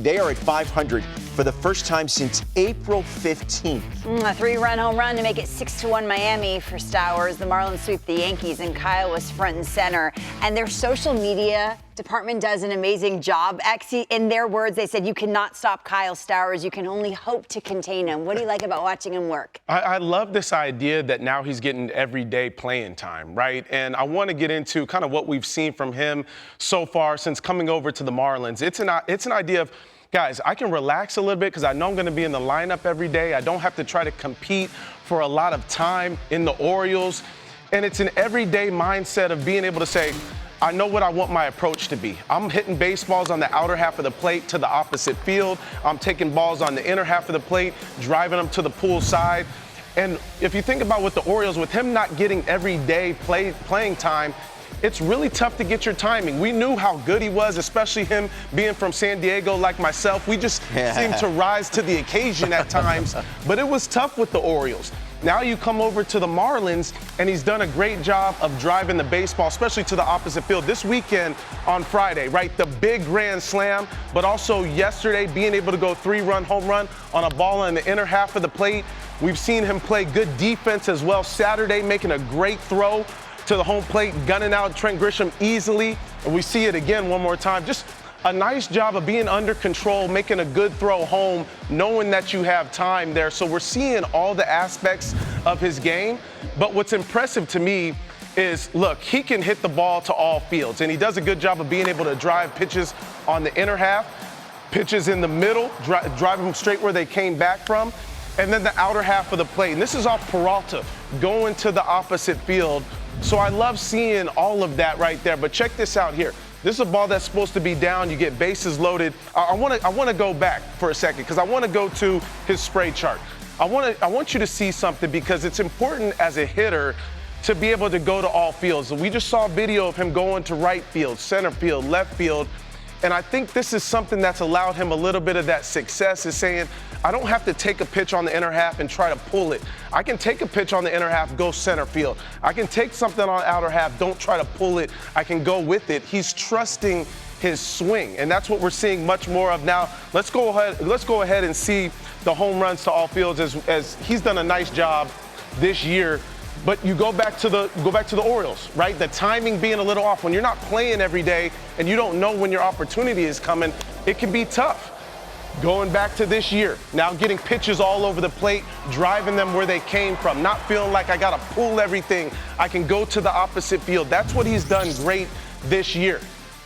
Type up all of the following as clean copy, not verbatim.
They are at 500 for the first time since April 15th. A 3-run home run to make it 6-1 Miami for Stowers. The Marlins sweep the Yankees, and Kyle was front and center. And their social media department does an amazing job. Actually, in their words, they said, "You cannot stop Kyle Stowers. You can only hope to contain him." What do you like about watching him work? I love this idea that now he's getting everyday playing time, right? And I want to get into kind of what we've seen from him so far since coming over to the Marlins. It's an idea of, guys, I can relax a little bit because I know I'm going to be in the lineup every day. I don't have to try to compete for a lot of time in the Orioles. And it's an everyday mindset of being able to say, I know what I want my approach to be. I'm hitting baseballs on the outer half of the plate to the opposite field. I'm taking balls on the inner half of the plate, driving them to the pool side. And if you think about with the Orioles, with him not getting everyday playing time, it's really tough to get your timing. We knew how good he was, especially him being from San Diego like myself. We just seemed to rise to the occasion at times, but it was tough with the Orioles. Now you come over to the Marlins, and he's done a great job of driving the baseball, especially to the opposite field. This weekend on Friday, right, the big grand slam, but also yesterday being able to go 3-run home run on a ball in the inner half of the plate. We've seen him play good defense as well. Saturday making a great throw to the home plate, gunning out Trent Grisham easily. And we see it again one more time. Just a nice job of being under control, making a good throw home, knowing that you have time there. So we're seeing all the aspects of his game. But what's impressive to me is, look, he can hit the ball to all fields. And he does a good job of being able to drive pitches on the inner half, pitches in the middle, drive them straight where they came back from, and then the outer half of the plate. And this is off Peralta, going to the opposite field. So I love seeing all of that right there. But check this out here. This is a ball that's supposed to be down. You get bases loaded. I want to go back for a second because I want to go to his spray chart. I want you to see something because it's important as a hitter to be able to go to all fields. We just saw a video of him going to right field, center field, left field. And I think this is something that's allowed him a little bit of that success, is saying, I don't have to take a pitch on the inner half and try to pull it. I can take a pitch on the inner half, go center field. I can take something on the outer half, don't try to pull it. I can go with it. He's trusting his swing, and that's what we're seeing much more of now. Let's go ahead and see the home runs to all fields as he's done a nice job this year. But you go back to the Orioles, right? The timing being a little off. When you're not playing every day and you don't know when your opportunity is coming, it can be tough. Going back to this year, now getting pitches all over the plate, driving them where they came from, not feeling like I got to pull everything. I can go to the opposite field. That's what he's done great this year.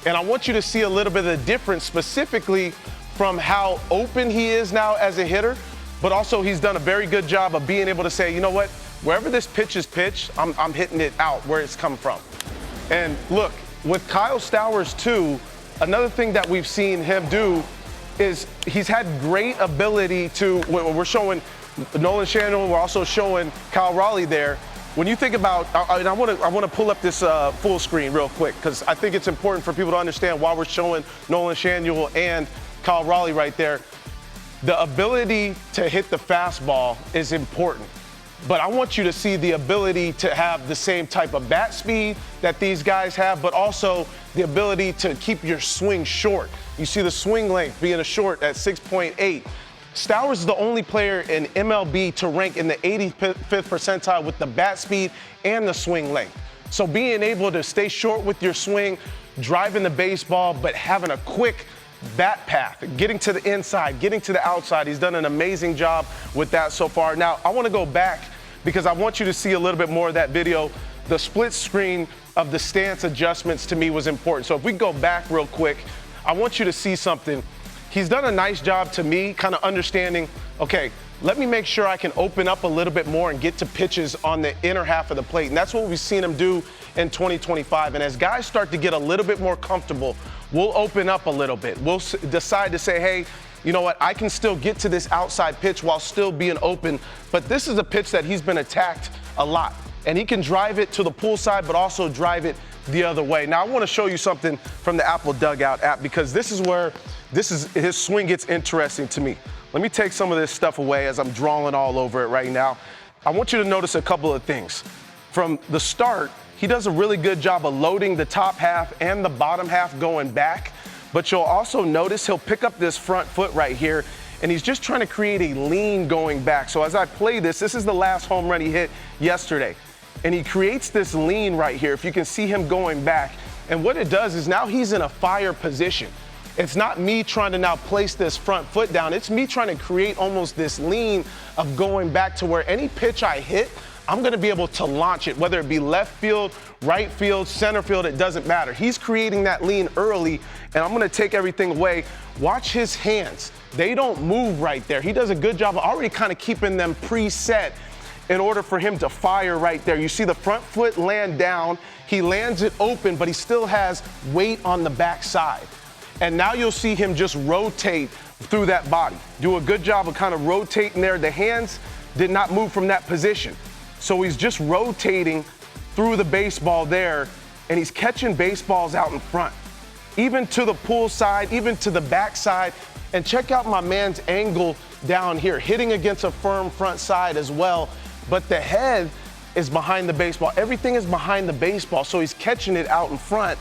And I want you to see a little bit of the difference specifically from how open he is now as a hitter, but also he's done a very good job of being able to say, you know what, wherever this pitch is pitched, I'm hitting it out where it's come from. And look, with Kyle Stowers too, another thing that we've seen him do is he's had great ability to, when we're showing Nolan Schanuel, we're also showing Kyle Raleigh there. When you think about, and I want to pull up this full screen real quick because I think it's important for people to understand why we're showing Nolan Schanuel and Kyle Raleigh right there. The ability to hit the fastball is important. But I want you to see the ability to have the same type of bat speed that these guys have, but also the ability to keep your swing short. You see the swing length being a short at 6.8. Stowers is the only player in MLB to rank in the 85th percentile with the bat speed and the swing length. So being able to stay short with your swing, driving the baseball, but having a quick bat path, getting to the inside, getting to the outside. He's done an amazing job with that so far. Now, I want to go back because I want you to see a little bit more of that video. The split screen of the stance adjustments to me was important. So if we go back real quick, I want you to see something. He's done a nice job to me kind of understanding, okay, let me make sure I can open up a little bit more and get to pitches on the inner half of the plate. And that's what we've seen him do in 2025. And as guys start to get a little bit more comfortable, we'll open up a little bit. We'll decide to say, hey, you know what, I can still get to this outside pitch while still being open. But this is a pitch that he's been attacked a lot. And he can drive it to the pool side, but also drive it the other way. Now, I want to show you something from the Apple Dugout app because this is where his swing gets interesting to me. Let me take some of this stuff away as I'm drawing all over it right now. I want you to notice a couple of things. From the start, he does a really good job of loading the top half and the bottom half going back. but you'll also notice he'll pick up this front foot right here, and he's just trying to create a lean going back. So as I play this is the last home run he hit yesterday. And he creates this lean right here, if you can see him going back. And what it does is now he's in a fire position. It's not me trying to now place this front foot down. It's me trying to create almost this lean of going back to where any pitch I hit, I'm going to be able to launch it, whether it be left field, right field, center field, it doesn't matter. He's creating that lean early, and I'm going to take everything away. Watch his hands. They don't move right there. He does a good job of already kind of keeping them preset in order for him to fire right there. You see the front foot land down. He lands it open, but he still has weight on the backside. And now you'll see him just rotate through that body. Do a good job of kind of rotating there. The hands did not move from that position. So he's just rotating through the baseball there, and he's catching baseballs out in front, even to the pull side, even to the backside. And check out my man's angle down here, hitting against a firm front side as well. But the head is behind the baseball. Everything is behind the baseball, so he's catching it out in front.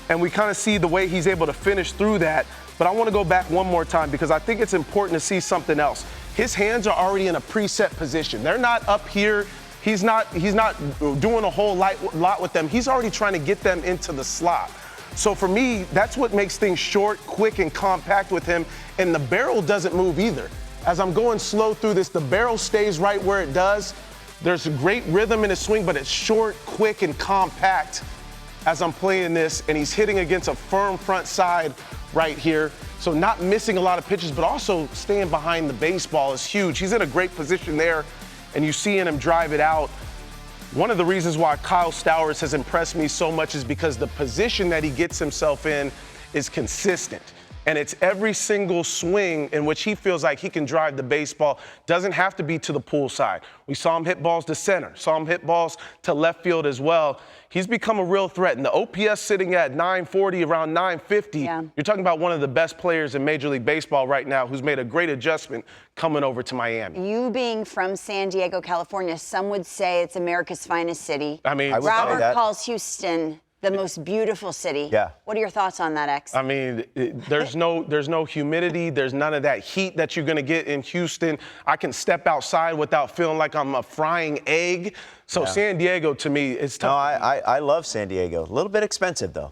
And we kind of see the way he's able to finish through that. But I want to go back one more time because I think it's important to see something else. His hands are already in a preset position. They're not up here. He's not doing a whole lot with them. He's already trying to get them into the slot. So for me, that's what makes things short, quick, and compact with him. And the barrel doesn't move either. As I'm going slow through this, the barrel stays right where it does. There's a great rhythm in his swing, but it's short, quick, and compact as I'm playing this. And he's hitting against a firm front side right here. So not missing a lot of pitches, but also staying behind the baseball is huge. He's in a great position there, and you see him drive it out. One of the reasons why Kyle Stowers has impressed me so much is because the position that he gets himself in is consistent. And it's every single swing in which he feels like he can drive the baseball. Doesn't have to be to the pull side. We saw him hit balls to center, saw him hit balls to left field as well. He's become a real threat. And the OPS sitting at 940, around 950. Yeah. You're talking about one of the best players in Major League Baseball right now who's made a great adjustment coming over to Miami. You being from San Diego, California, some would say it's America's finest city. I mean, Robert calls Houston the most beautiful city. Yeah. What are your thoughts on that, X? I mean, there's no humidity. There's none of that heat that you're going to get in Houston. I can step outside without feeling like I'm a frying egg. So San Diego, to me, is tough. No, I love San Diego. A little bit expensive, though.